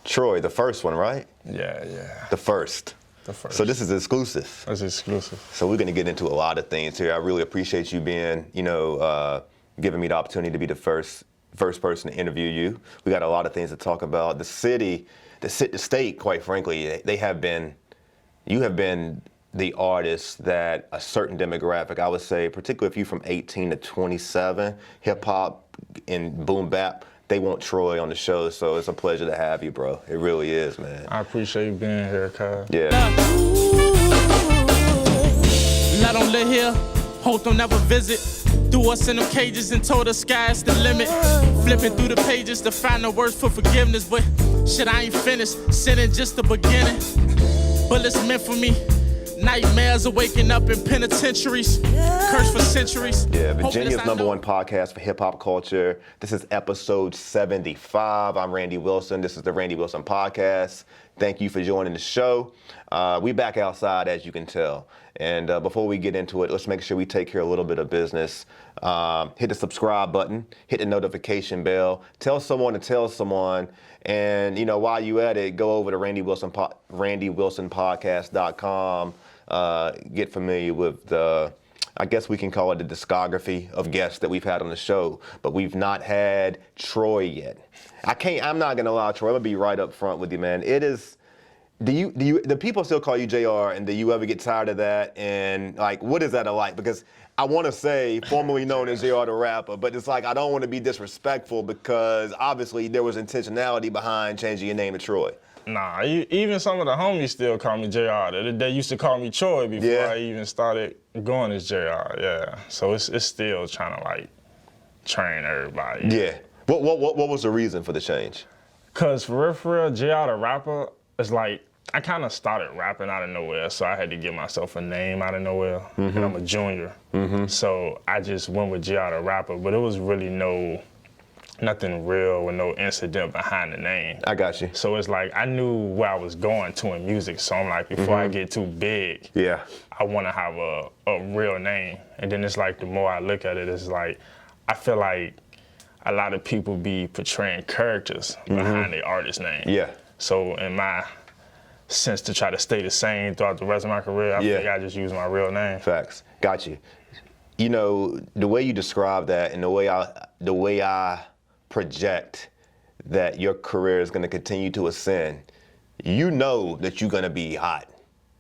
Troy, the first one, right? Yeah. The first. So this is exclusive. That's exclusive. So we're going to get into a lot of things here. I really appreciate you being, giving me the opportunity to be the first person to interview you. We got a lot of things to talk about. The city, the state, quite frankly, you have been the artist that a certain demographic, I would say, particularly if you're from 18 to 27, hip hop and boom bap, they want Troy on the show, so it's a pleasure to have you, bro. It really is, man. I appreciate you being here, cuz. Yeah. Let them live here, hope they'll never visit. Threw us in them cages and told us sky's the limit. Flipping through the pages to find the words for forgiveness, but shit, I ain't finished. Sinning just the beginning. Bullets meant for me. Nightmares of waking up in penitentiaries, cursed for centuries. Yeah, Virginia's #1 podcast for hip hop culture. This is episode 75. I'm Randy Wilson. This is the Randy Wilson Podcast. Thank you for joining the show. We back outside, as you can tell. And before we get into it, let's make sure we take care of a little bit of business. Hit the subscribe button, hit the notification bell, tell someone to tell someone. And, while you at it, go over to randywilsonpodcast.com. Get familiar with I guess we can call it the discography of guests that we've had on the show, but we've not had Troy yet. I'm not gonna lie, Troy, I'm gonna be right up front with you, man. It is, the people still call you JR, and do you ever get tired of that? And what is that like? Because I wanna say formerly known as JR the rapper, but it's I don't wanna be disrespectful because obviously there was intentionality behind changing your name to Troy. Nah, even some of the homies still call me JR. They used to call me Troy before I even started going as JR, yeah. So it's still trying to train everybody. Yeah. What was the reason for the change? Cause for real, JR the rapper is I kind of started rapping out of nowhere, so I had to give myself a name out of nowhere, and I'm a junior. So I just went with JR the rapper, but it was really nothing real with no incident behind the name. I got you. So it's I knew where I was going to in music, so I'm before I get too big, I want to have a real name. And then it's the more I look at it, it's I feel like a lot of people be portraying characters behind their artist name. Yeah. So in my sense to try to stay the same throughout the rest of my career, I think I just use my real name. Facts. Got you. The way you describe that and the way I project that your career is going to continue to ascend, that you're going to be hot.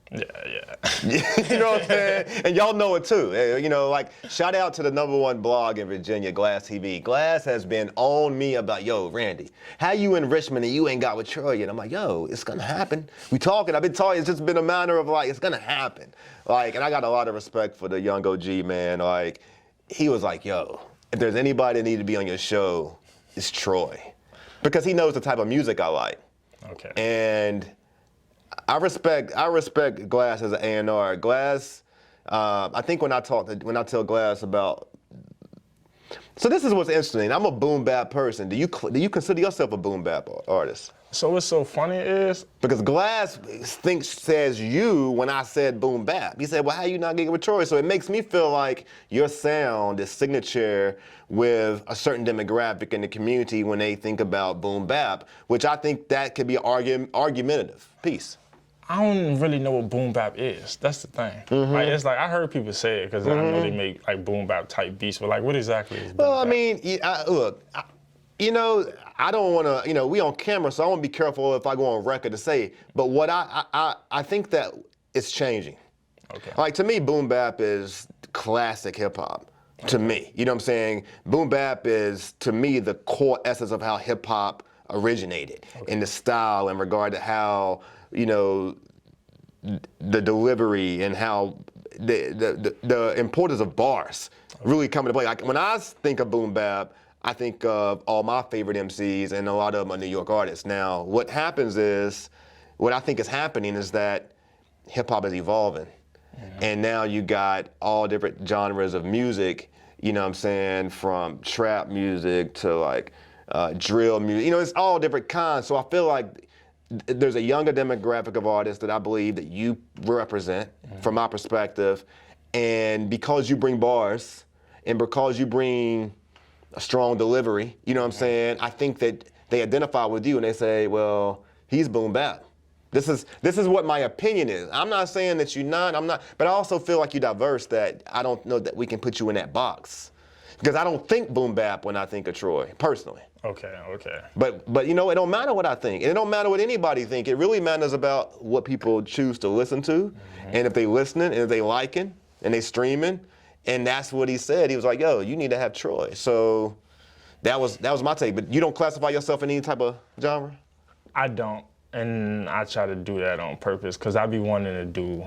Yeah. You know what I'm saying? And y'all know it too. Shout out to the #1 blog in Virginia, Glass TV. Glass has been on me about, yo, Randy, how you in Richmond and you ain't got with Troy yet? I'm yo, it's gonna happen. We talking, I've been talking, it's just been a matter of it's gonna happen. And I got a lot of respect for the young OG, man. He was yo, if there's anybody that need to be on your show, it's Troy. Because he knows the type of music I like. Okay. And I respect Glass as an A&R. Glass, I think when I tell Glass about, so this is what's interesting. I'm a boom bap person. Do you consider yourself a boom bap artist? So what's so funny is because Glass says you when I said boom bap. He said, well, how you not getting with Troy? So it makes me feel like your sound is signature with a certain demographic in the community when they think about boom bap, which I think that could be argumentative piece. I don't really know what boom bap is. That's the thing. It's I heard people say it because I know they make boom bap type beats, but what exactly is boom bap? Well, I mean, look, I don't want to, we on camera, so I want to be careful if I go on record to say, but what I think that it's changing. Okay. To me, boom bap is classic hip hop. To me, you know what I'm saying? Boom bap is, to me, the core essence of how hip hop originated in the style in regard to how, the delivery and how the importance of bars really come into play. When I think of boom bap, I think of all my favorite MCs, and a lot of them are New York artists. Now, what I think is happening is that hip hop is evolving. And now you got all different genres of music, from trap music to drill music. It's all different kinds. So I feel like there's a younger demographic of artists that I believe that you represent from my perspective. And because you bring bars and because you bring a strong delivery, I think that they identify with you and they say, well, he's boom bap. This is what my opinion is. I'm not saying that you're not. I'm not, but I also feel like you're diverse. That I don't know that we can put you in that box, because I don't think boom bap when I think of Troy personally. Okay. But you know, it don't matter what I think. It don't matter what anybody think. It really matters about what people choose to listen to, and if they listening, and if they liking, and they streaming, and that's what he said. He was like, "Yo, you need to have Troy." So that was my take. But you don't classify yourself in any type of genre? I don't, and I try to do that on purpose because I be wanting to do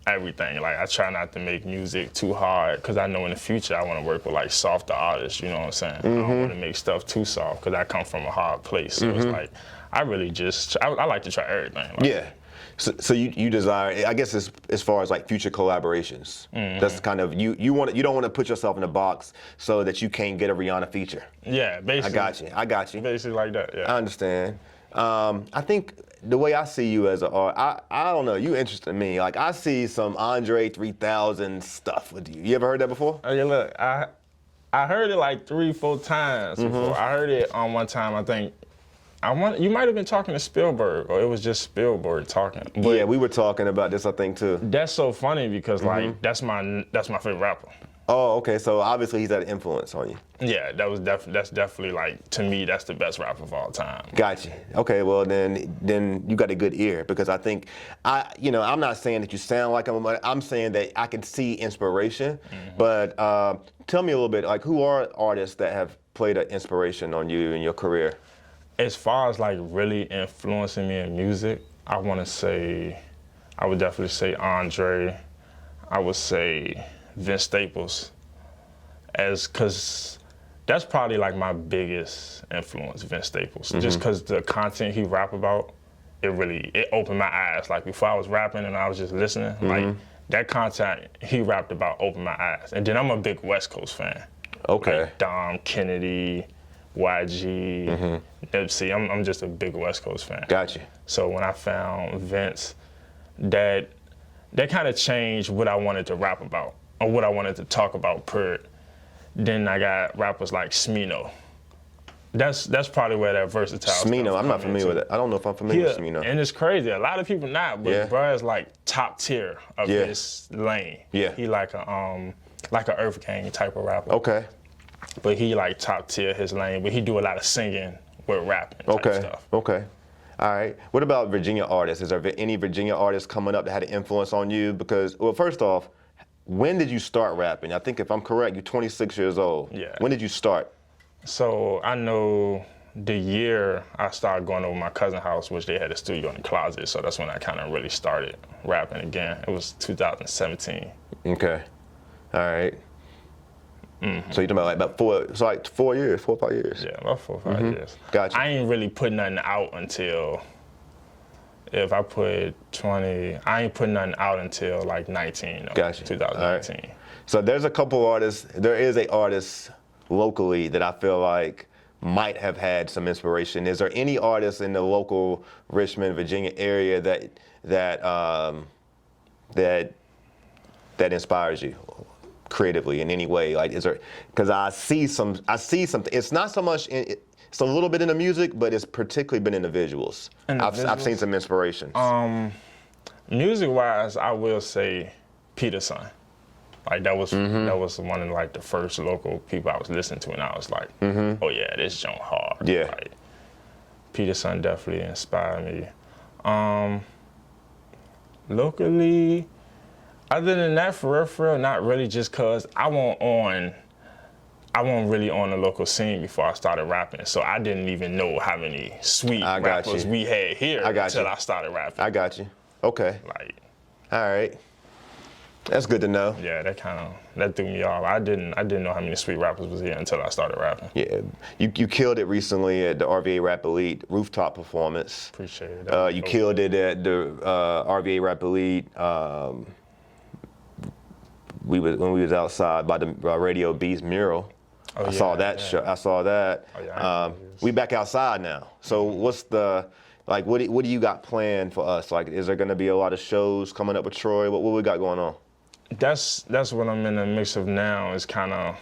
everything. Like, I try not to make music too hard because I know in the future I want to work with like softer artists, you know what I'm saying? I don't want to make stuff too soft because I come from a hard place. So it's like, I really just, I like to try everything. Like, Yeah. So you desire, I guess, as far as like future collaborations, that's kind of, you don't want to put yourself in a box so that you can't get a Rihanna feature. Yeah, basically. I got you. Basically like that, yeah. I understand. I think the way I see you as an artist, I don't know, you interested me. Like, I see some Andre 3000 stuff with you. You ever heard that before? Okay, look, I heard it like 3-4 times before. I heard it on one time, I think. You might have been talking to Spielberg, or it was just Spielberg talking. But yeah, we were talking about this, I think, too. that's so funny because like that's my favorite rapper. Oh, okay. So obviously he's had an influence on you. Yeah, that's definitely like, to me, that's the best rapper of all time. Gotcha. Okay, well then you got a good ear, because I think I'm not saying that you sound like him, but I'm saying that I can see inspiration. But tell me a little bit, like, who are artists that have played an inspiration on you in your career? As far as like really influencing me in music, I would definitely say Andre. I would say Vince Staples, cause that's probably like my biggest influence, Vince Staples. Just cause the content he rap about, it opened my eyes. Like, before I was rapping and I was just listening, like that content he rapped about opened my eyes. And then I'm a big West Coast fan. Okay. Like Dom, Kennedy, YG, Nipsey. I'm just a big West Coast fan. Gotcha. So when I found Vince, that kind of changed what I wanted to rap about, or what I wanted to talk about, period. Then I got rappers like Smino. That's probably where that versatile Smino, I'm not familiar with it. I don't know if I'm familiar with Smino. And it's crazy, a lot of people not, but bro is like top tier of his lane. Yeah. He like a Earth Gang type of rapper. Okay. But he like top tier his lane, but he do a lot of singing with rapping type stuff. Okay. All right. What about Virginia artists? Is there any Virginia artists coming up that had an influence on you? Because, well, first off, when did you start rapping? I think, if I'm correct, you're 26 years old. Yeah. When did you start? So I know the year I started going over my cousin's house, which they had a studio in the closet, so that's when I kind of really started rapping again. It was 2017. Okay. All right. So you're talking about 4 years, 4 or 5 years? Yeah, about 4 or 5 years. Gotcha. I ain't really put nothing out until, if I put 20, I ain't put nothing out until like 19, though, Gotcha. 2019. All right. So there's a couple artists, there is a artist locally that I feel like might have had some inspiration. Is there any artists in the local Richmond, Virginia area that inspires you creatively in any way? Like, is there, because I see something, it's not so much it's a little bit in the music, but it's particularly been in the visuals. I've seen some inspiration. Music wise, I will say Peterson. Like, that was one of like the first local people I was listening to, and I was like, oh yeah, this joint hard. Yeah. Like, Peterson definitely inspired me. Locally, other than that, for real, not really, just cause I wasn't really on the local scene before I started rapping, so I didn't even know how many sweet rappers we had here until I started rapping. I got you. Okay. Like, all right. That's good to know. Yeah, that threw me off. I didn't know how many sweet rappers was here until I started rapping. Yeah, you killed it recently at the RVA Rap Elite rooftop performance. Appreciate it. You killed it at the RVA Rap Elite. When we was outside by the Radio B's mural. I saw that show. I saw that. Oh, yeah, we back outside now. So what's the, like, what do you got planned for us? Like, is there going to be a lot of shows coming up with Troy? What we got going on? That's what I'm in the mix of now, is kind of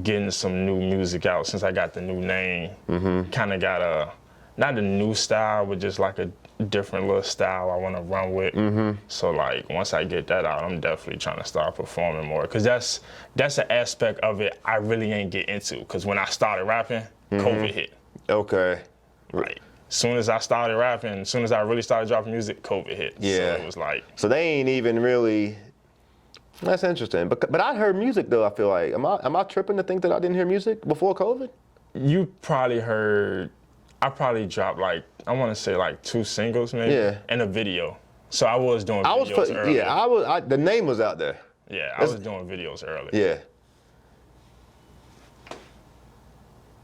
getting some new music out since I got the new name. Kind of got not a new style, but just like a different little style I want to run with. So like once I get that out, I'm definitely trying to start performing more, because that's an aspect of it I really ain't get into. Because when I started rapping, COVID hit. Okay. Like as soon as I started rapping, as soon as I really started dropping music, COVID hit. Yeah. So it was like. So they ain't even really. That's interesting. But I heard music though. I feel like am I tripping to think that I didn't hear music before COVID? You probably heard. I probably dropped like, I want to say like 2 singles maybe, and a video. So I was doing videos early. Yeah, the name was out there. Yeah, I was doing videos early. Yeah.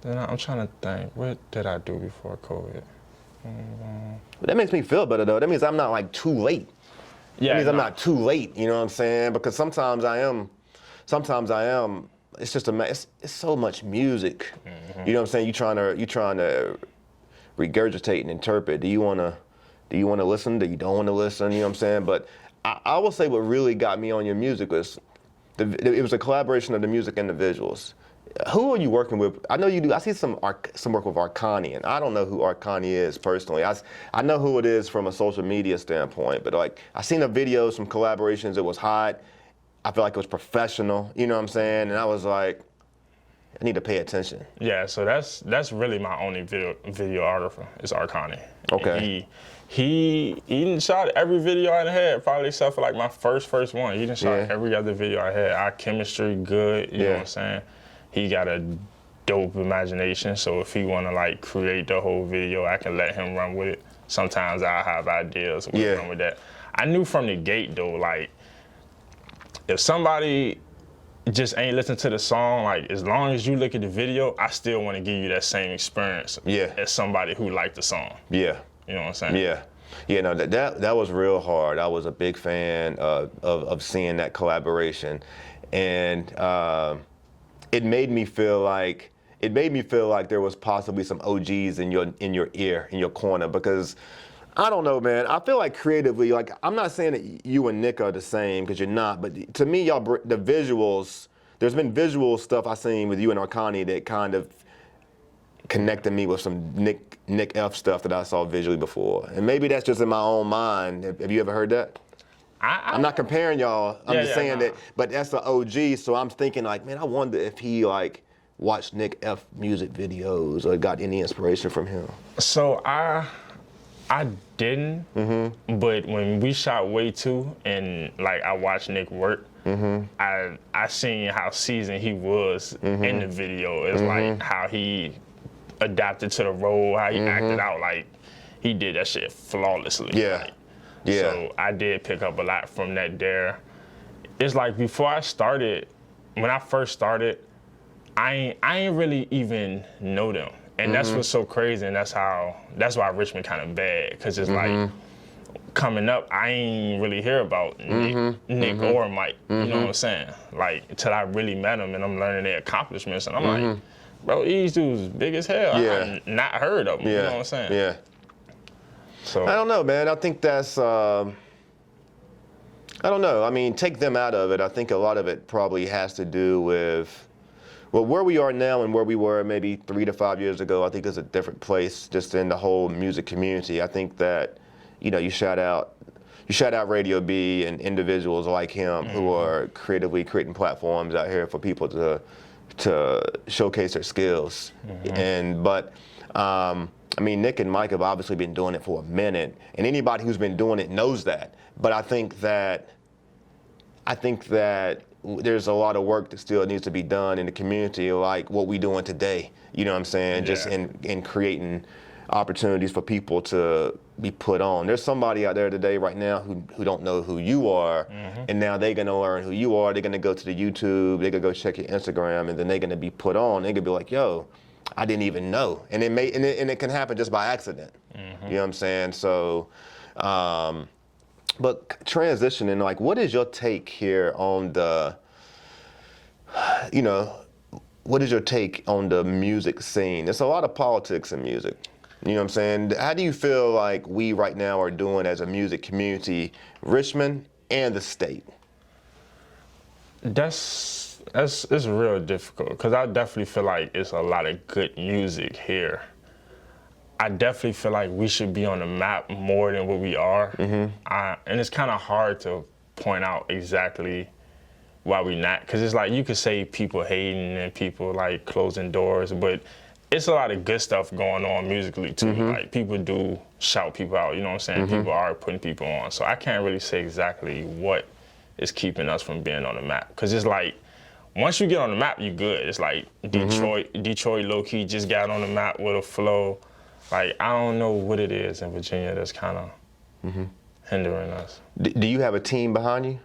Then I'm trying to think, what did I do before COVID? That makes me feel better though. That means I'm not like too late. Yeah, that means I'm not too late, you know what I'm saying? Because sometimes I am. It's just it's so much music. You know what I'm saying? You trying to regurgitate and interpret. Do you want to listen? Do you don't want to listen? You know what I'm saying? But I will say what really got me on your music was it was a collaboration of the music and the visuals. Who are you working with? I know you do. I see some work with Arcani, and I don't know who Arcani is personally. I know who it is from a social media standpoint, but like I seen the videos, some collaborations. It was hot. I feel like it was professional. You know what I'm saying? And I was like, I need to pay attention. Yeah, so that's really my only videographer is Arcani. Okay. He done shot every video I had, probably except for like my first one. He done shot every other video I had. Our chemistry good, you know what I'm saying? He got a dope imagination, so if he wanna like create the whole video, I can let him run with it. Sometimes I have ideas, we run with that. I knew from the gate though, like if somebody just ain't listen to the song, like as long as you look at the video, I still want to give you that same experience as somebody who liked the song. Yeah. You know what I'm saying? Yeah. Yeah, no, that was real hard. I was a big fan of seeing that collaboration. And it made me feel like there was possibly some OGs in your ear, in your corner, because I don't know, man. I feel like creatively, like I'm not saying that you and Nick are the same, because you're not, but to me, y'all, the visuals, there's been visual stuff I've seen with you and Arcani that kind of connected me with some Nick F stuff that I saw visually before. And maybe that's just in my own mind. Have you ever heard that? I'm not comparing y'all. I'm just saying that, but that's the OG, so I'm thinking like, man, I wonder if he like watched Nick F music videos or got any inspiration from him. So I didn't, but when we shot Way 2 and like I watched Nick work, I seen how seasoned he was in the video. It's like how he adapted to the role, how he acted out, like he did that shit flawlessly. Yeah. Like, yeah. So I did pick up a lot from that there. It's like before I started, when I first started, I ain't really even know them. And that's what's so crazy, and that's why Richmond kind of bad, because it's like coming up, I ain't really hear about Nick or Mike. You know what I'm saying? Like until I really met them and I'm learning their accomplishments, and I'm like, bro, these dudes big as hell. Yeah. I not heard of them. You know what I'm saying? Yeah. So I don't know, man. I think that's. I don't know. I mean, take them out of it. I think a lot of it probably has to do with. Well, where we are now and where we were maybe 3 to 5 years ago, I think is a different place just in the whole music community. I think that, you shout out Radio B and individuals like him who are creatively creating platforms out here for people to showcase their skills. But I mean, Nick and Mike have obviously been doing it for a minute, and anybody who's been doing it knows that. But I think that there's a lot of work that still needs to be done in the community, like what we're doing today. You know what I'm saying? Yeah. Just in creating opportunities for people to be put on. There's somebody out there today right now who don't know who you are, and now they're gonna learn who you are. They're gonna go to the YouTube, they're gonna go check your Instagram, and then they're gonna be put on. They're gonna be like, yo, I didn't even know. And it can happen just by accident. You know what I'm saying? So, but transitioning, like, what is your take here on what is your take on the music scene? There's a lot of politics in music. You know what I'm saying? How do you feel like we right now are doing as a music community, Richmond and the state? It's real difficult, because I definitely feel like it's a lot of good music here. I definitely feel like we should be on the map more than what we are. And it's kind of hard to point out exactly why we not, because it's like you could say people hating and people like closing doors, but it's a lot of good stuff going on musically too. Like people do shout people out, you know what I'm saying? People are putting people on. So I can't really say exactly what is keeping us from being on the map, because it's like once you get on the map, you good. It's like Detroit low-key just got on the map with a flow. Like, I don't know what it is in Virginia that's kind of hindering us. Do you have a team behind you?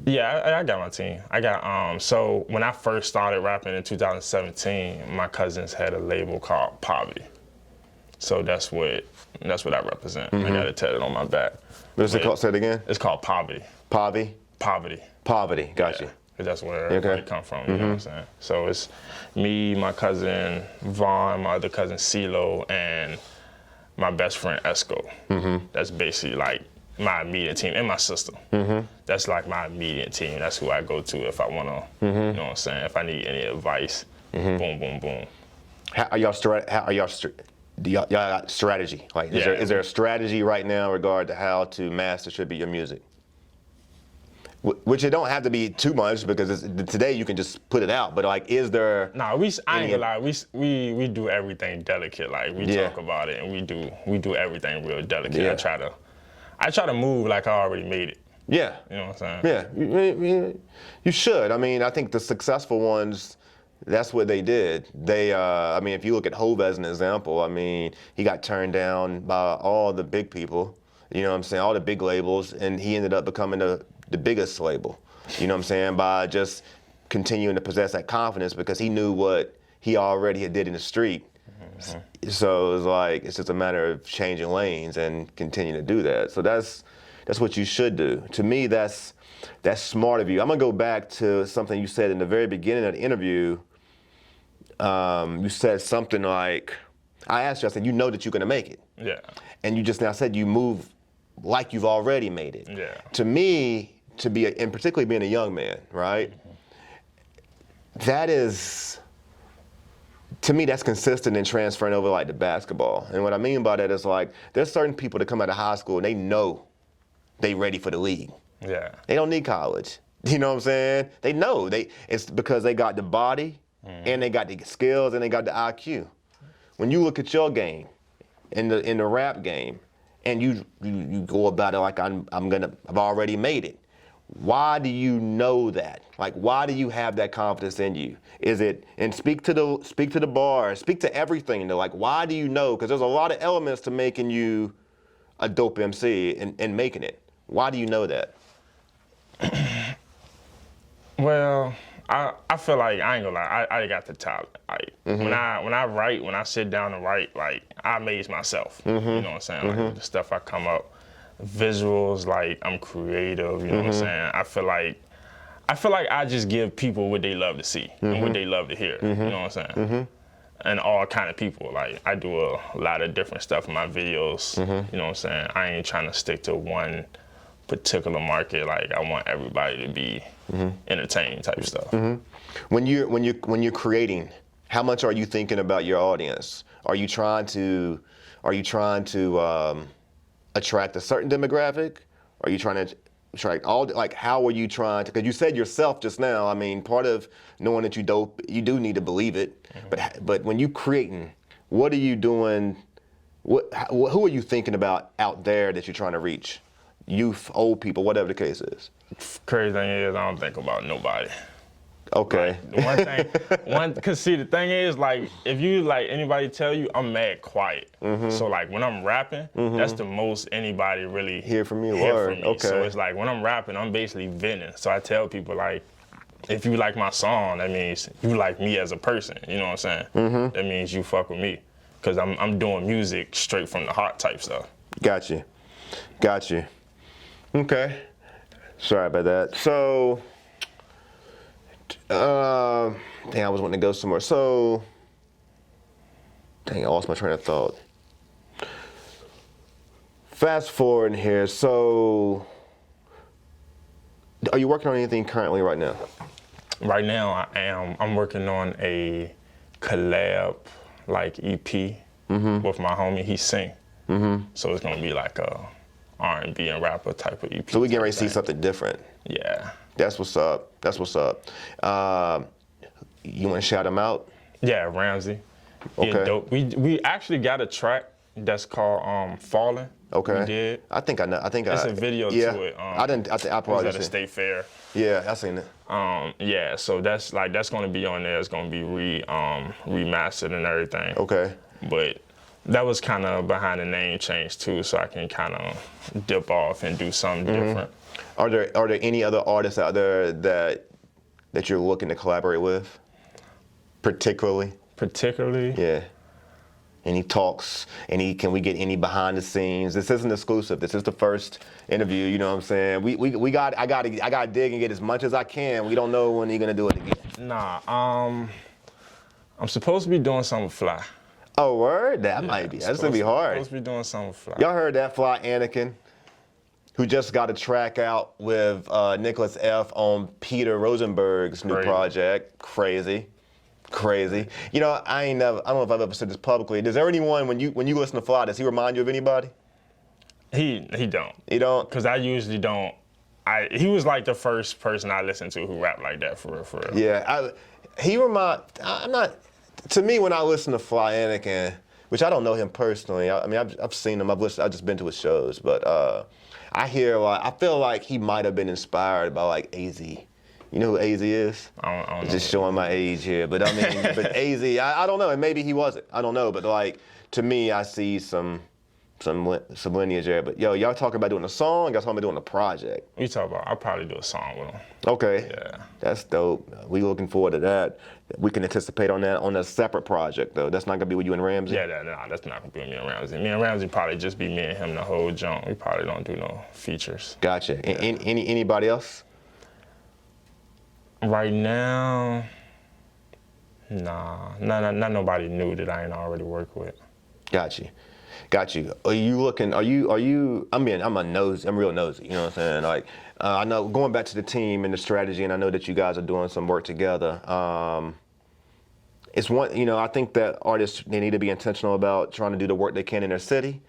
Yeah, I got my team. I got, so when I first started rapping in 2017, my cousins had a label called Poverty. So that's what I represent. I got it tatted on my back. What's it called? Say it again. It's called Poverty. Poverty? Poverty. Got you. Cause that's where it come from, you know what I'm saying? So it's me, my cousin Vaughn, my other cousin CeeLo, and my best friend Esco. That's basically like my immediate team, and my sister. That's like my immediate team. That's who I go to if I wanna, you know what I'm saying? If I need any advice, boom, boom, boom. How are y'all do y'all got strategy? Like, is there a strategy right now in regard to how to mass distribute your music? Which it don't have to be too much, because today you can just put it out. But like, is there? Nah, I ain't gonna lie. We do everything delicate. Like we talk about it, and we do everything real delicate. Yeah. I try to move like I already made it. Yeah. You know what I'm saying? Yeah. You should. I mean, I think the successful ones, that's what they did. They, I mean, if you look at Hov as an example, I mean, he got turned down by all the big people. You know what I'm saying? All the big labels, and he ended up becoming the biggest label, you know what I'm saying, by just continuing to possess that confidence, because he knew what he already had did in the street. So it was like, it's just a matter of changing lanes and continuing to do that. So that's what you should do. To me, that's smart of you. I'm gonna go back to something you said in the very beginning of the interview. You said something like, I asked you, I said, you know that you're gonna make it. Yeah. And you just now said you move like you've already made it. Yeah. To me, and particularly being a young man, right? That is, to me, that's consistent in transferring over like to basketball. And what I mean by that is like, there's certain people that come out of high school and they know they ready for the league. Yeah. They don't need college. You know what I'm saying? They know it's because they got the body and they got the skills and they got the IQ. When you look at your game, in the rap game, and you go about it like I've already made it. Why do you know that? Like, why do you have that confidence in you? Is it, and speak to the bar, speak to everything though. Like, why do you know? Because there's a lot of elements to making you a dope MC and making it. Why do you know that? Well, I feel like, I ain't gonna lie, I got the talent. Like, when I write, when I sit down and write, like, I amaze myself. You know what I'm saying? Like, the stuff I come up, visuals, like, I'm creative, you know what I'm saying? I feel like I just give people what they love to see and what they love to hear, you know what I'm saying? And all kind of people. Like, I do a lot of different stuff in my videos, you know what I'm saying? I ain't trying to stick to one particular market. Like, I want everybody to be entertained type stuff. When you're creating, how much are you thinking about your audience? Are you trying to attract a certain demographic? Are you trying to attract all? Like, how are you trying to? Because you said yourself just now. I mean, part of knowing that you dope, you do need to believe it. But when you creating, what are you doing? Who are you thinking about out there that you're trying to reach? Youth, old people, whatever the case is. Crazy thing is, I don't think about nobody. Okay. Like, cause see, the thing is, like, if you like anybody tell you, I'm mad quiet. So like when I'm rapping, that's the most anybody really hear from me. Okay. So it's like when I'm rapping, I'm basically venting. So I tell people, like, if you like my song, that means you like me as a person. You know what I'm saying? That means you fuck with me, cause I'm doing music straight from the heart type stuff. Got you. Okay. Sorry about that. So, dang, I was wanting to go somewhere. So, dang, I lost my train of thought. Fast forward here. So, are you working on anything currently right now? Right now, I am. I'm working on a collab, like EP with my homie. He sing. So it's gonna be like a R&B and rapper type of EP. So we getting ready to see thing. something different. Yeah. That's what's up. That's what's up. You want to shout him out? Yeah, Ramsey. He Okay. dope. We actually got a track that's called "Falling." Okay. We did. I think I know. I think It's I. a video yeah. to it. I didn't. I It was probably at a seen. state fair. Yeah, I seen it. Yeah, so that's gonna be on there. It's gonna be remastered and everything. Okay. But that was kind of behind the name change too, so I can kind of dip off and do something different. Are there any other artists out there that you're looking to collaborate with, particularly? Particularly, Yeah. Any talks? Can we get any behind the scenes? This isn't exclusive. This is the first interview. You know what I'm saying? I gotta dig and get as much as I can. We don't know when you're gonna do it again. nah. I'm supposed to be doing something fly. Oh, word? That might be. That's gonna be hard. Supposed to be doing something fly. Y'all heard that, Fly Anakin, who just got a track out with Nicholas F. on Peter Rosenberg's new Crazy. project. Crazy. You know, I don't know if I've ever said this publicly. Does there anyone, when you listen to Fly, does he remind you of anybody? He don't. You don't? Cause I usually don't. He was like the first person I listened to who rapped like that for real. Yeah, I'm not, to me, when I listen to Fly Anakin, which I don't know him personally, I mean, I've seen him, I've just been to his shows, but I feel like he might have been inspired by like AZ. You know who AZ is? I don't know. Just showing my age here, but I mean, but AZ, I don't know, and maybe he wasn't. I don't know, but like, to me, I see some lineage there. But yo, y'all talking about doing a song? Y'all talking about doing a project? We talk about. I'll probably do a song with him. Okay. Yeah. That's dope. We looking forward to that. We can anticipate on that on a separate project though. That's not gonna be with you and Ramsey. Yeah, that's not gonna be me and Ramsey. Me and Ramsey probably just be me and him the whole jump. We probably don't do no features. Gotcha. Anybody else? Right now, nah, not nobody new that I ain't already worked with. Got you. Are you looking? I'm real nosy. You know what I'm saying? Like, I know going back to the team and the strategy, and I know that you guys are doing some work together. It's one. You know, I think that artists, they need to be intentional about trying to do the work they can in their city,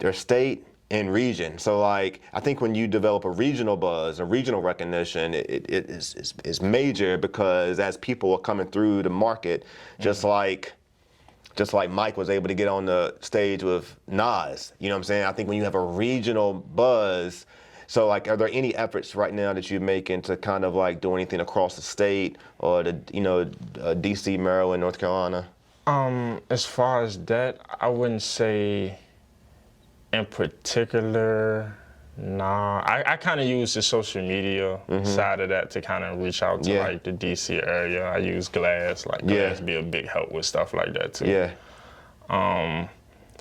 their state, and region. So like, I think when you develop a regional buzz, a regional recognition, it is major, because as people are coming through the market, just like Mike was able to get on the stage with Nas, you know what I'm saying? I think when you have a regional buzz, so like, are there any efforts right now that you're making to kind of like do anything across the state or DC, Maryland, North Carolina? As far as that, I wouldn't say in particular. Nah, I kind of use the social media side of that to kind of reach out to like the DC area. I use Glass, Glass be a big help with stuff like that too. Yeah.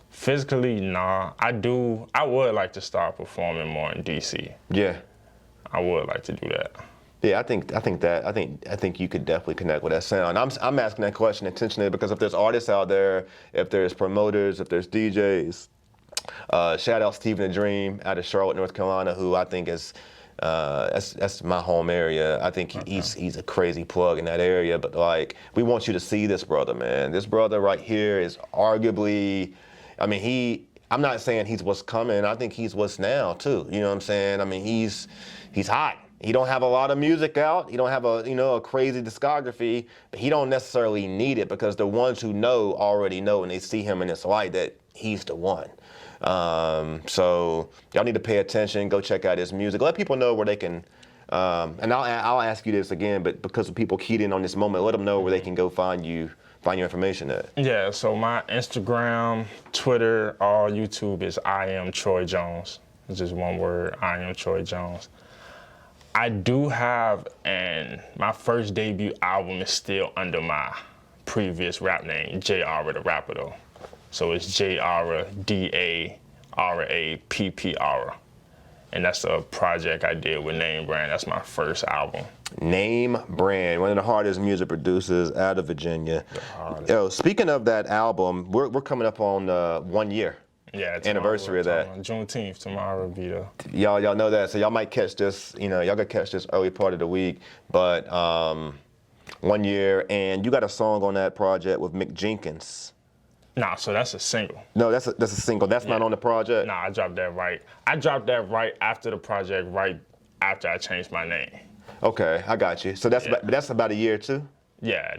Physically, nah. I would like to start performing more in DC. Yeah. I would like to do that. Yeah, I think you could definitely connect with that sound. I'm asking that question intentionally because if there's artists out there, if there's promoters, if there's DJs, shout out Stephen the Dream out of Charlotte, North Carolina, who I think is that's my home area. I think he's a crazy plug in that area. But like, we want you to see this brother, man. This brother right here is arguably, I mean, I'm not saying he's what's coming. I think he's what's now too. You know what I'm saying? I mean, he's hot. He don't have a lot of music out. He don't have a crazy discography, but he don't necessarily need it, because the ones who know already know, and they see him in this light, that he's the one. So y'all need to pay attention. Go check out his music. Let people know where they can. And I'll ask you this again, but because of people keyed in on this moment, let them know where they can go find your information at. Yeah. So my Instagram, Twitter, all YouTube is I am Troy Jones. It's just one word. I am Troy Jones. I do have, and my first debut album is still under my previous rap name, J Aura the Rapper though. So it's J Aura, DARAPP. And that's a project I did with Name Brand. That's my first album. Name Brand, one of the hardest music producers out of Virginia. Yo, speaking of that album, we're coming up on 1 year. Yeah, anniversary of that. Juneteenth, tomorrow will be there. Y'all know that, so y'all might catch this, y'all gonna catch this early part of the week, but 1 year, and you got a song on that project with Mick Jenkins. Nah, so that's a single. No, that's a single. That's not on the project. Nah, I dropped that right. I dropped that right after the project, right after I changed my name. Okay, I got you. So that's about a year too. Yeah,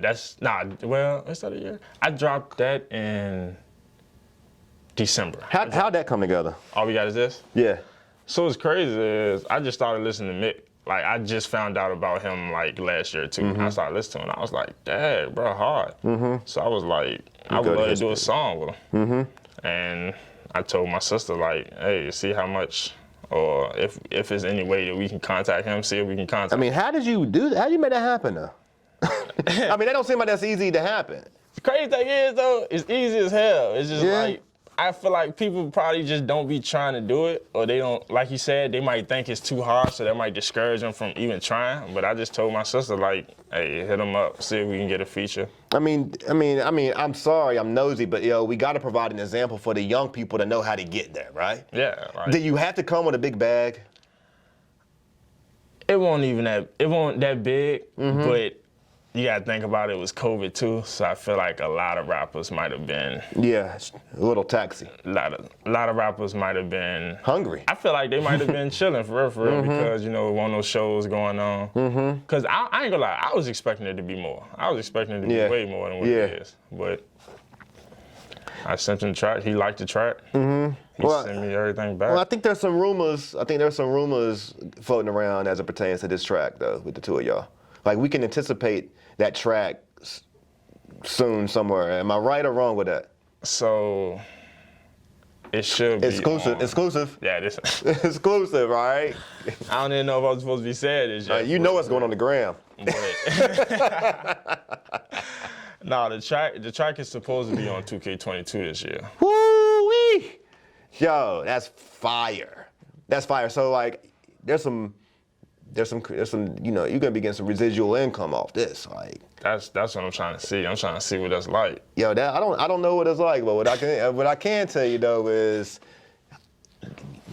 well, is that a year? I dropped that in December. How'd that come together? All we got is this? Yeah. So what's crazy is I just started listening to Mick. Like, I just found out about him, like, last year, too. I started listening to him, and I was like, dang, bro, hard. So I was like, I would love to do a song with him. And I told my sister, like, hey, see how much, or if there's any way that we can contact him, see if we can contact him. I mean, how did you do that? How did you make that happen, though? I mean, that don't seem like that's easy to happen. The crazy thing is, though, it's easy as hell. It's just like, I feel like people probably just don't be trying to do it, or they don't, like you said, they might think it's too hard, so that might discourage them from even trying. But I just told my sister, like, hey, hit them up, see if we can get a feature. I mean, I'm sorry, I'm nosy, but we got to provide an example for the young people to know how to get there, right? Yeah, right. Do you have to come with a big bag? It won't that big, but you gotta think about it was COVID too, so I feel like a lot of rappers might have been. Yeah, a little taxi. A lot of rappers might have been hungry. I feel like they might have been chilling for real, because one of those shows going on. Cause I ain't gonna lie, I was expecting it to be more. I was expecting it to be way more than what it is. But I sent him the track. He liked the track. He sent me everything back. Well, I think there's some rumors. Floating around as it pertains to this track, though, with the two of y'all. Like, we can anticipate that track soon somewhere. Am I right or wrong with that? So it should be exclusive. Yeah, this exclusive, right? I don't even know if I was supposed to be saying this yet. You know what's going on the gram. No, the track is supposed to be on 2K22 this year. Woo-wee! Yo, that's fire. That's fire. So, like, there's some, you're gonna be getting some residual income off this. Like, that's what I'm trying to see. I'm trying to see what that's like. Yo, I don't know what it's like, but what I can tell you though is,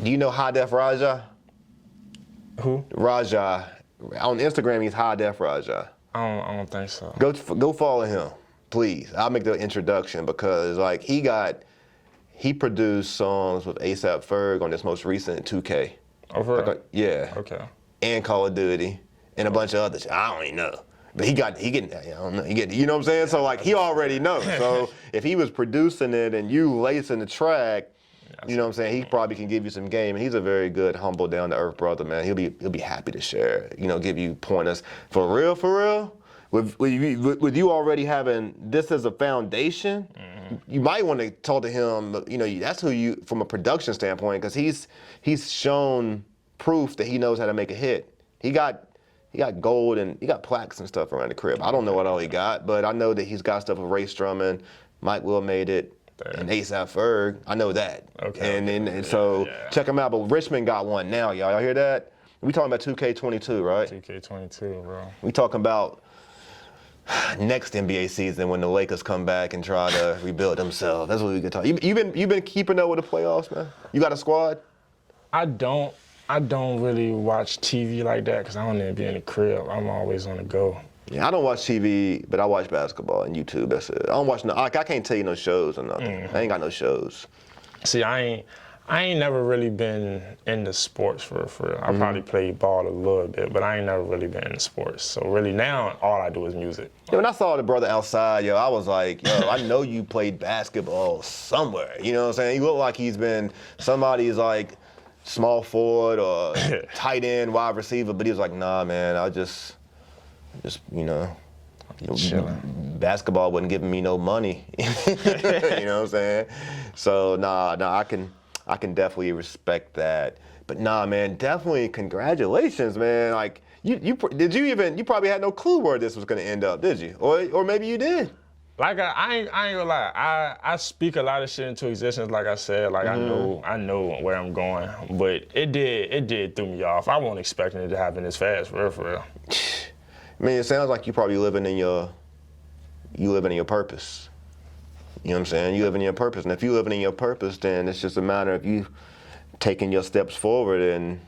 do you know High Def Raja? Who? Raja. On Instagram, he's High Def Raja. I don't think so. Go follow him, please. I'll make the introduction because like he produced songs with A$AP Ferg on this most recent 2K. Oh, for real? Yeah. Okay. And Call of Duty and a bunch of other shit. I don't even know. But I don't know. You know what I'm saying? So like he already knows. So if he was producing it and you lacing the track, you know what I'm saying? He probably can give you some game. And he's a very good, humble, down to earth brother, man. He'll be happy to share. Give you pointers. For real. With you already having this as a foundation, you might want to talk to him. That's who you, from a production standpoint, because he's shown proof that he knows how to make a hit. He got gold and he got plaques and stuff around the crib. I don't know what all he got, but I know that he's got stuff with Ray Drummond, Mike Will Made It, and A$AP Ferg. I know that. Okay. And so check him out. But Richmond got one now, y'all. Y'all hear that? We talking about 2K22, right? 2K22, bro. We talking about next NBA season when the Lakers come back and try to rebuild themselves. That's what we can talk. You been keeping up with the playoffs, man? You got a squad? I don't really watch TV like that because I don't even be in the crib. I'm always on the go. Yeah, I don't watch TV, but I watch basketball and YouTube. That's it. I don't watch I can't tell you no shows or nothing. I ain't got no shows. See, I ain't never really been into sports for real. I probably played ball a little bit, but I ain't never really been into sports. So really now, all I do is music. When I saw the brother outside, I was like, I know you played basketball somewhere. You know what I'm saying? You look like he's been somebody's like small forward or tight end, wide receiver, but he was like, nah, man, I just chilling. Basketball wasn't giving me no money. You know what I'm saying? So I can definitely respect that. But man, definitely congratulations, man. Like you probably had no clue where this was gonna end up, did you? Or maybe you did. Like I ain't gonna lie. I speak a lot of shit into existence, like I said. Like I know where I'm going, but it did throw me off. I wasn't expecting it to happen this fast, for real. I mean, it sounds like you probably living in your purpose. You know what I'm saying? You living in your purpose, and if you living in your purpose, then it's just a matter of you taking your steps forward, and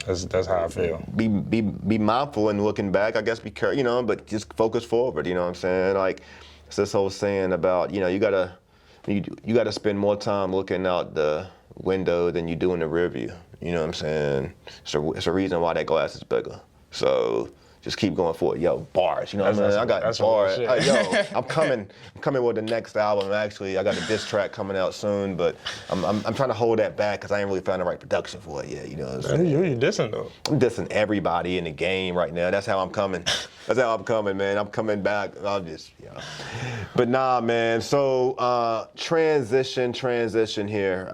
That's how I feel. Be mindful and looking back. I guess be careful, but just focus forward. You know what I'm saying? Like It's this whole saying about, you gotta spend more time looking out the window than you do in the rear view. You know what I'm saying? It's a reason why that glass is bigger. So just keep going forward. Yo, bars. You know what I mean? I got bars. Yo, I'm coming with the next album. Actually, I got a diss track coming out soon, but I'm trying to hold that back because I ain't really found the right production for it yet. You know what I'm saying? Who you dissing though? I'm dissing everybody in the game right now. That's how I'm coming. That's how I'm coming, man. I'm coming back. I'm just, But nah, man. So transition here.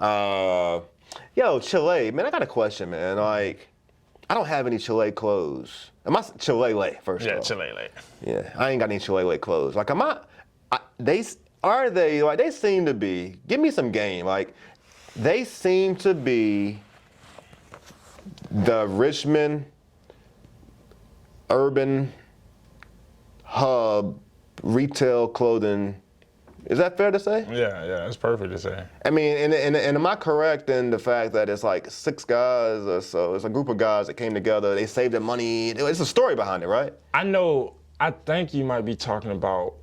Yo, Chile, man. I got a question, man. Like, I don't have any Chile clothes. Am I Chile first of all? Yeah, Chile. Yeah, I ain't got any Chile clothes. Like, they seem to be, give me some game. Like, they seem to be the Richmond urban hub retail clothing. Is that fair to say? Yeah, it's perfect to say. I mean, and am I correct in the fact that it's like 6 guys or so? It's a group of guys that came together. They saved their money. It's a story behind it, right? I think you might be talking about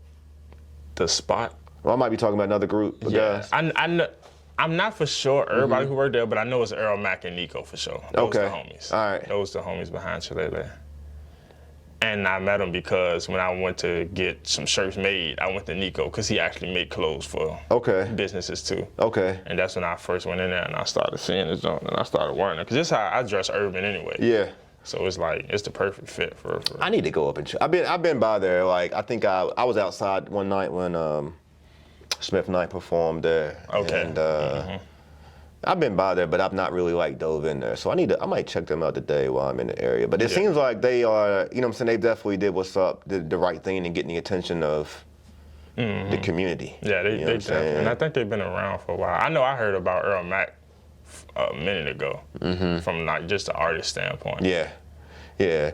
the spot. Well, I might be talking about another group of guys. I'm not for sure everybody who worked there, but I know it's Earl, Mac, and Nico for sure. Those the homies. All right. Those the homies behind Chile. And I met him because when I went to get some shirts made, I went to Nico because he actually made clothes for businesses too. Okay. And that's when I first went in there and I started seeing his own and I started wearing it because this is how I dress urban anyway. Yeah. So it's like it's the perfect fit for. I need to go up and I've been by there. Like I think I was outside one night when Smith Knight performed there. Okay. And I've been by there, but I've not really like dove in there. So I might check them out today while I'm in the area. But it seems like they are, you know what I'm saying, they definitely did the right thing in getting the attention of the community. Yeah, they definitely. And I think they've been around for a while. I know I heard about Earl Mac a minute ago from like just the artist standpoint. Yeah.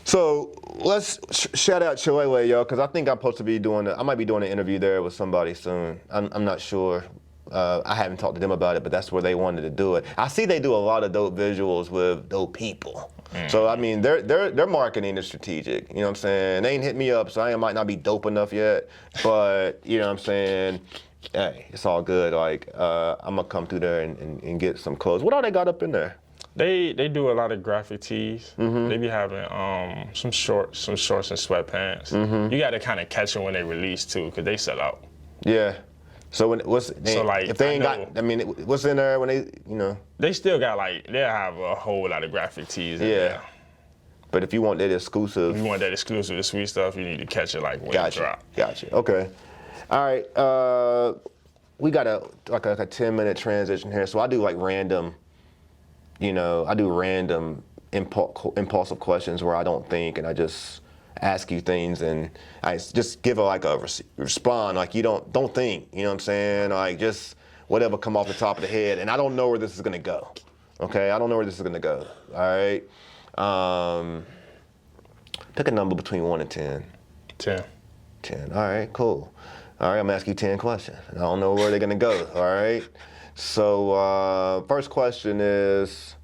So let's shout out Chile, y'all, because I think I'm supposed to be I might be doing an interview there with somebody soon. I'm not sure. I haven't talked to them about it, but that's where they wanted to do it. I see they do a lot of dope visuals with dope people. So I mean, their marketing is strategic. You know what I'm saying? They ain't hit me up, so I might not be dope enough yet. But you know what I'm saying? Hey, it's all good. Like I'm gonna come through there and get some clothes. What all they got up in there? They do a lot of graphic tees. They be having some shorts and sweatpants. You got to kind of catch them when they release too, cause they sell out. Yeah. So if they ain't got, I mean, what's in there when they, They still got they'll have a whole lot of graphic tees in there. But if you want that exclusive. If you want that exclusive, the sweet stuff, you need to catch it when it drop. Gotcha. Okay. All right. We got a 10-minute transition here. So I do random, impulsive questions where I don't think, and I just ask you things and I just give respond like you don't think, you know what I'm saying? Like just whatever come off the top of the head, and I don't know where this is gonna go. Okay, I don't know where this is gonna go. All right. Pick a number between 1 and 10. 10. 10. All right, cool. All right, I'm gonna ask you 10 questions. I don't know where they're gonna go. All right. So first question is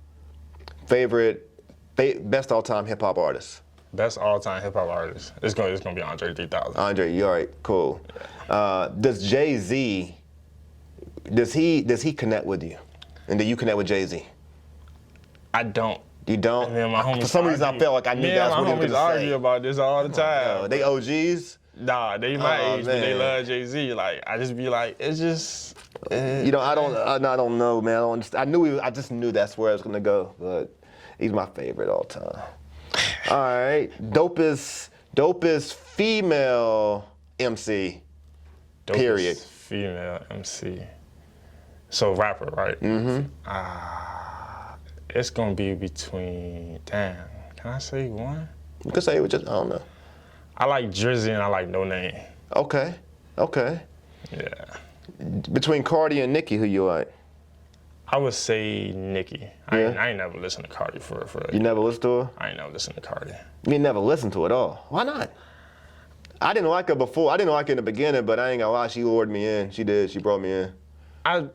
best all-time hip hop artist. Best all-time hip hop artist. It's gonna be Andre 3000. Andre, you all right? Cool. Does Jay-Z? Does he connect with you? And do you connect with Jay-Z? I don't. You don't? Me and my homies For some reason, I felt like I knew that's what he was going to say. argue about this all the time. They OGs? Nah, they my age, but they love Jay-Z. Like I just be like, it's just. I don't know, man. I just knew that's where I was gonna go, but he's my favorite all time. All right, dopest female MC. Period. Female MC. So rapper, right? Mm-hmm. It's gonna be between. Damn, can I say one? You could say it with just I don't know. I like Drizzy and I like No Name. Okay. Yeah. Between Cardi and Nicki, who you like? I would say Nicki. Yeah. I ain't never listened to Cardi for You never listened to her? I ain't never listened to Cardi. You ain't never listened to it at all? Why not? I didn't like her before. I didn't like her in the beginning, but I ain't gonna lie, she lured me in. She did. She brought me in.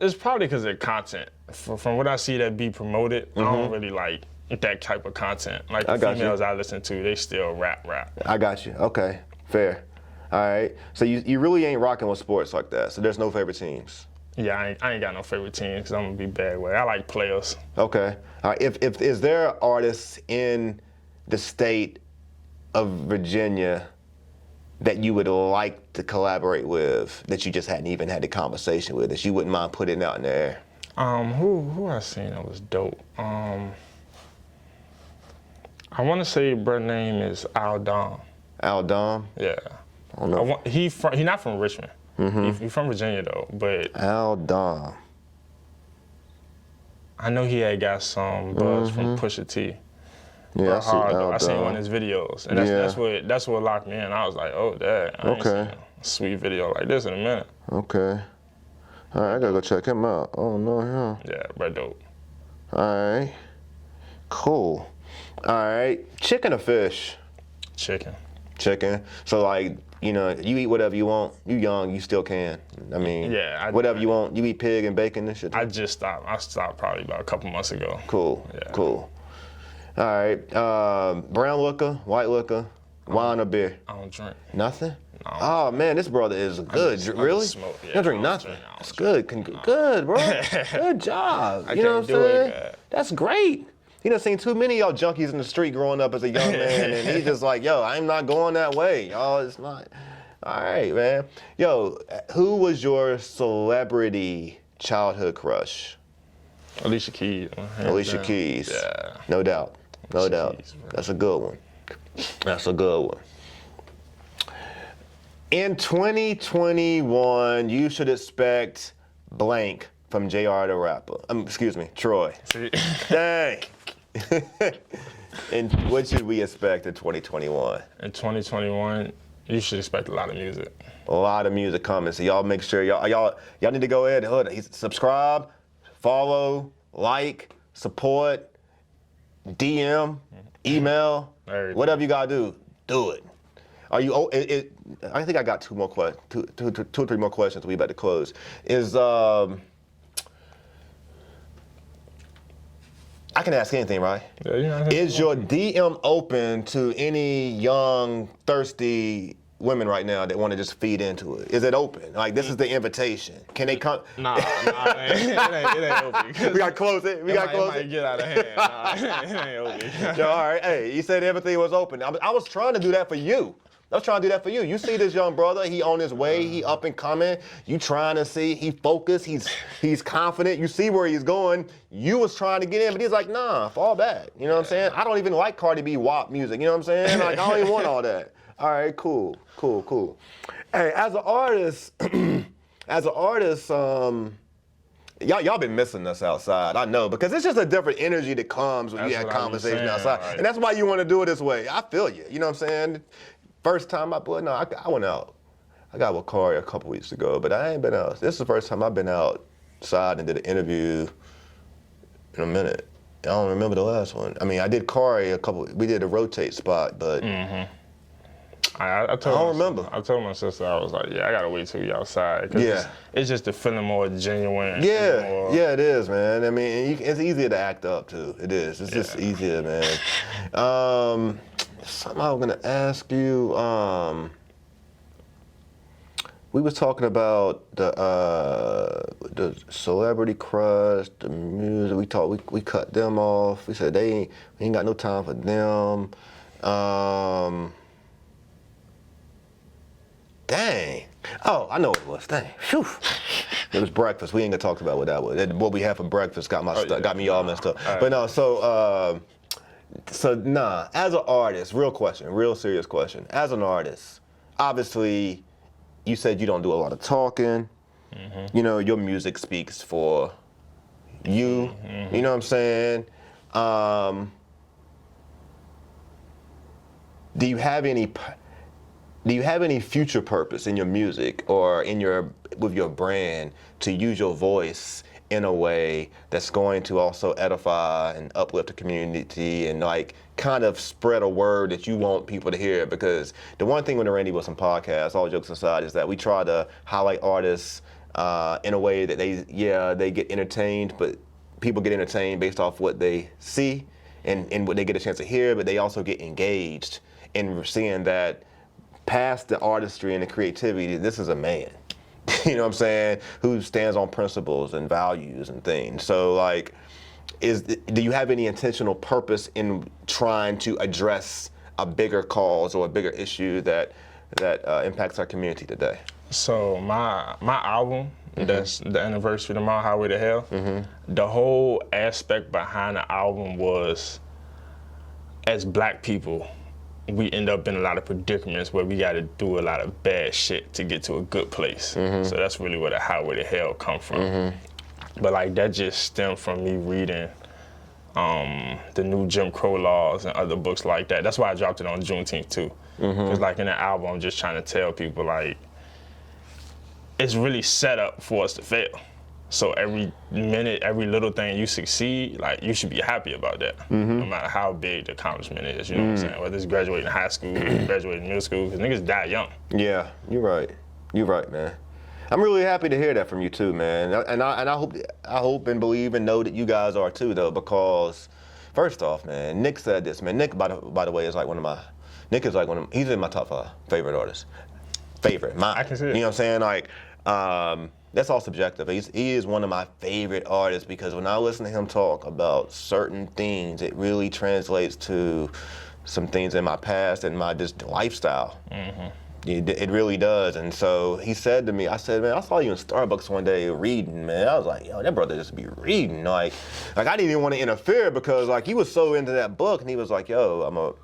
It's probably because of content. From what I see that be promoted, I don't really like that type of content. Like the females I listen to, they still rap. I got you. Okay, fair. All right. So you really ain't rocking with sports like that. So there's no favorite teams. Yeah, I ain't got no favorite team because I'm gonna be bad with it. I like players. Okay. All right. If is there artists in the state of Virginia that you would like to collaborate with that you just hadn't even had the conversation with that you wouldn't mind putting out in there? Who I seen that was dope? I want to say bro name is Al Dom. Al Dom? Yeah. I don't know. He not from Richmond. He from Virginia though, but Al Dom. I know he had got some buzz from Pusha T. Yeah, I see Al Dom. I seen one of his videos, and that's what locked me in. I was like, oh, dad, I ain't seen a sweet video like this in a minute. Okay. All right, I gotta go check him out. Oh no, him. Yeah, bro, dope. All right. Cool. All right. Chicken or fish? Chicken. Chicken. So like, you eat whatever you want. You young, you still can. I mean, whatever you want. You eat pig and bacon and shit. I just stopped. I stopped probably about a couple months ago. Cool. Yeah. Cool. All right. Brown liquor, white liquor, wine or beer? I don't drink. Nothing? No. Oh man, this brother is good. Really? Smoke. Yeah, You don't drink nothing. That's good. Good, bro. Good job. You know what I'm saying? That's great. He done seen too many of y'all junkies in the street growing up as a young man, and he's just like, yo, I'm not going that way. Y'all, it's not. All right, man. Yo, who was your celebrity childhood crush? Alicia Keys. Alicia Keys. Yeah. No doubt. No doubt. Keys, That's a good one. That's a good one. In 2021, you should expect blank from JR the rapper. Excuse me, Troy. See? Dang. And what should we expect in 2021? In 2021, you should expect a lot of music. A lot of music coming. So y'all make sure y'all need to go ahead and subscribe, follow, like, support, DM, email, whatever you gotta do it. Are you? I think I got two or three more questions. We about to close. I can ask anything, right? Yeah, Is your DM open to any young, thirsty women right now that want to just feed into it? Is it open? Like, this is the invitation. Can they come? Nah, it ain't open. We got to close it. It might get out of hand. Nah, it ain't open. Yo, all right. Hey, you said everything was open. I was trying to do that for you. I was trying to do that for you. You see this young brother, he on his way, he up and coming. You trying to see, he focused, he's confident. You see where he's going. You was trying to get in, but he's like, nah, fall back. You know what I'm saying? I don't even like Cardi B WAP music. You know what I'm saying? Like, I don't even want all that. All right, cool. Hey, as an artist, y'all been missing us outside. I know, because it's just a different energy that comes when you have conversation outside. Right. And that's why you want to do it this way. I feel you. You know what I'm saying? First time I went out. I got with Corey a couple weeks ago, but I ain't been out. This is the first time I've been outside and did an interview in a minute. I don't remember the last one. I mean, I did Corey we did a rotate spot, but I don't remember. I told my sister, I was like, yeah, I gotta wait till we outside. Cause it's just the feeling more genuine. Yeah, it is, man. I mean, it's easier to act up too. It is. It's just easier, man. Something I was gonna ask you. We was talking about the celebrity crush, the music. We cut them off. We said we ain't got no time for them. Dang. Oh, I know what it was. Dang. Phew. It was breakfast. We ain't gonna talk about what that was. What we had for breakfast got me all messed up. Right. But no, so nah, as an artist, real serious question. As an artist, obviously, you said you don't do a lot of talking. Mm-hmm. You know, your music speaks for you. Mm-hmm. You know what I'm saying? Do you have any future purpose in your music or with your brand to use your voice in a way that's going to also edify and uplift the community and like kind of spread a word that you want people to hear? Because the one thing with the Randy Wilson podcast, all jokes aside, is that we try to highlight artists in a way that they get entertained, but people get entertained based off what they see and what they get a chance to hear, but they also get engaged in seeing that past the artistry and the creativity, this is a man. You know what I'm saying? Who stands on principles and values and things. So like, do you have any intentional purpose in trying to address a bigger cause or a bigger issue that impacts our community today? So my album, that's the anniversary of My Highway to Hell, the whole aspect behind the album was, as Black people, we end up in a lot of predicaments where we got to do a lot of bad shit to get to a good place. So that's really where the Highway to Hell come from. But like that just stemmed from me reading the new Jim Crow laws and other books like that. That's why I dropped it on Juneteenth too. Because like in the album, I'm just trying to tell people like, it's really set up for us to fail. So every minute, every little thing you succeed, like you should be happy about that. No matter how big the accomplishment is, you know what I'm saying? Whether it's graduating high school, graduating middle school, because niggas die young. Yeah, you're right. You're right, man. I'm really happy to hear that from you too, man. And I hope and believe and know that you guys are too, though, because first off, man, Nick said this, man. Nick, by the way, is like he's in my top 5 favorite artists. Mine. I can see it. You know what I'm saying? Like, that's all subjective. He is one of my favorite artists because when I listen to him talk about certain things, it really translates to some things in my past and my just lifestyle. It really does. And so he said to me, I said, man, I saw you in Starbucks one day reading, man. I was like, yo, that brother just be reading. Like I didn't even want to interfere because like he was so into that book and he was like, yo,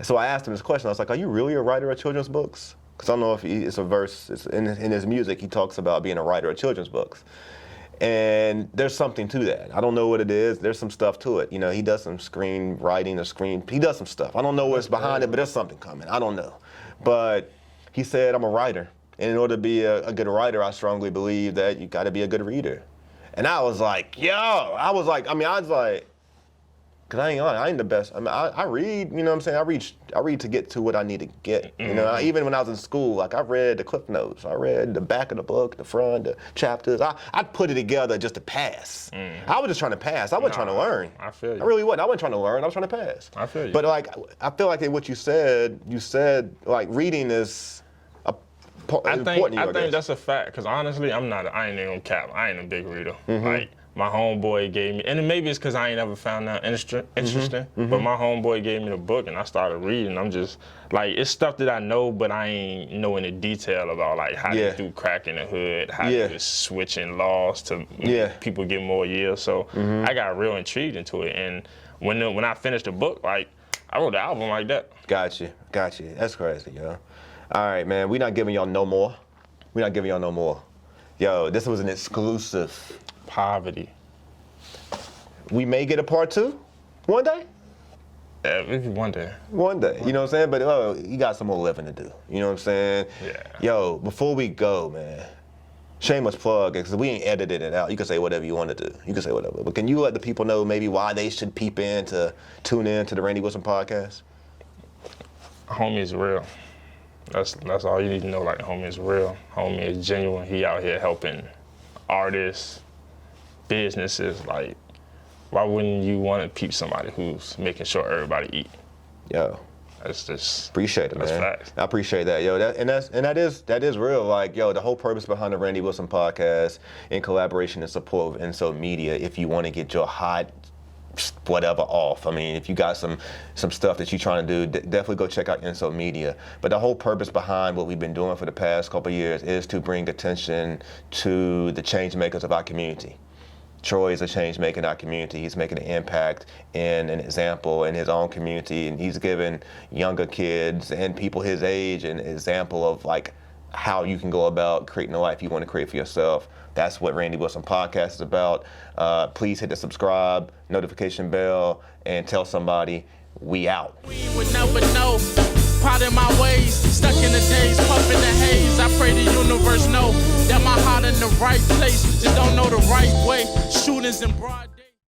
So I asked him this question. I was like, are you really a writer of children's books? Because I don't know if it's a verse, it's in his music, he talks about being a writer of children's books. And there's something to that. I don't know what it is. There's some stuff to it. You know, he does some screenwriting, he does some stuff. I don't know what's behind it, but there's something coming. I don't know. But he said, I'm a writer. And in order to be a good writer, I strongly believe that you got to be a good reader. And I was like, because I ain't the best. I mean, I read, you know what I'm saying? I read to get to what I need to get. You know, even when I was in school, like I read the Cliff Notes. I read the back of the book, the front, the chapters. I put it together just to pass. I was just trying to pass. I wasn't trying to learn. I feel you. I really wasn't. I wasn't trying to learn. I was trying to pass. I feel you. But like, I feel like in what you said like reading is important. I think that's a fact. Because honestly, I ain't even gonna cap. I ain't a big reader. Like, my homeboy gave me, and maybe it's because I ain't ever found that interesting, but my homeboy gave me the book and I started reading. I'm just, like, it's stuff that I know, but I ain't knowing the detail about, like, how they do crack in the hood, how they just switching laws to make people get more years. So I got real intrigued into it. And when I finished the book, like, I wrote the album like that. Got you. That's crazy, yo. All right, man, we're not giving y'all no more. Yo, this was an exclusive. Poverty. We may get a part 2 one day. Yeah, maybe one day. One day, you know what I'm saying? But you got some more living to do. You know what I'm saying? Yeah. Yo, before we go, man, shameless plug, because we ain't edited it out. You can say whatever you want to do. You can say whatever. But can you let the people know maybe why they should tune in to the Randy Wilson podcast? Homie is real. That's all you need to know. Like, homie is real. Homie is genuine. He out here helping artists, businesses. Like, why wouldn't you want to peep somebody who's making sure everybody eat? Yo, that's just appreciate it, man. That's facts. I appreciate that, yo. That is real. Like, yo, the whole purpose behind the Randy Wilson podcast, in collaboration and support with Inso Media, if you want to get your hot whatever off. I mean, if you got some stuff that you're trying to do, definitely go check out Inso Media. But the whole purpose behind what we've been doing for the past couple of years is to bring attention to the change makers of our community. Troy is a change maker in our community. He's making an impact and an example in his own community, and he's giving younger kids and people his age an example of like how you can go about creating the life you want to create for yourself. That's what Randy Wilson podcast is about. Please hit the subscribe, notification bell, and tell somebody we out. We would never know. Part of my ways, stuck in the days, puffing the haze. I pray the universe know that my heart in the right place. Just don't know the right way. Shootings in broad.